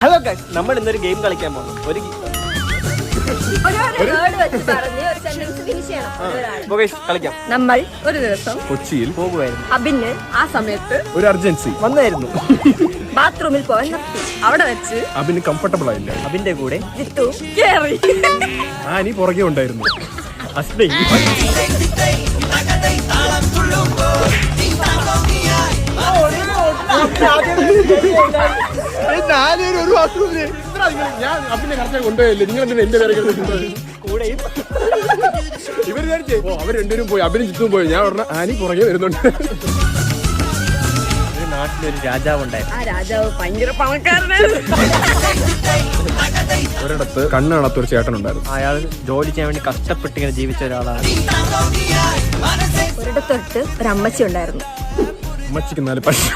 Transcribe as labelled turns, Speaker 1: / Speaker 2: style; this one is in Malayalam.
Speaker 1: ഹലോ ഗൈസ്, നമ്മൾ ഇന്നൊരു ഗെയിം കളിക്കാൻ പോകുന്നു. കളിക്കാം.
Speaker 2: നമ്മൾ ഒരു ദിവസം
Speaker 3: കൊച്ചിയിൽ
Speaker 1: പോകുമായിരുന്നു.
Speaker 2: അബിന് ആ സമയത്ത്
Speaker 3: ഒരു അർജൻസി
Speaker 1: വന്നായിരുന്നു.
Speaker 2: ബാത്റൂമിൽ പോകാൻ നിർത്തി. അവിടെ വെച്ച്
Speaker 3: അബിന് കംഫർട്ടബിൾ ആയില്ല.
Speaker 1: അബിന്റെ കൂടെ
Speaker 2: ജിത്തു കേറി.
Speaker 3: ആനി പുറകെ ഉണ്ടായിരുന്നു.
Speaker 1: അസ്ബി
Speaker 3: ഞാൻ അബിനെ കറക്റ്റ് കൊണ്ടുപോയില്ലേ, നിങ്ങൾ എന്തിനാ എന്റെ പേരെ
Speaker 1: കൂടെയും
Speaker 3: ഇവർ വിചാരിച്ചേ അവർ രണ്ടുപേരും പോയി, അബിനും ചുറ്റും പോയി. ഞാൻ പറഞ്ഞ ആനി പുറകെ വരുന്നുണ്ട്.
Speaker 1: ഒരു നാട്ടിലൊരു രാജാവ് ഉണ്ടായിരുന്നു.
Speaker 2: ആ രാജാവ് ഭയങ്കര പണക്കാരനായിരുന്നു.
Speaker 3: ഒരിടത്ത് കണ്ണ് കാണാത്തൊരു ചേട്ടനുണ്ടായിരുന്നു.
Speaker 1: അയാൾ ജോലി ചെയ്യാൻ വേണ്ടി കഷ്ടപ്പെട്ട് ഇങ്ങനെ ജീവിച്ച ഒരാളാണ്.
Speaker 2: ഒരിടത്തൊട്ട് ഒരു അമ്മച്ചി ഉണ്ടായിരുന്നു.
Speaker 3: അമ്മച്ചിക്ക് 4 പശു.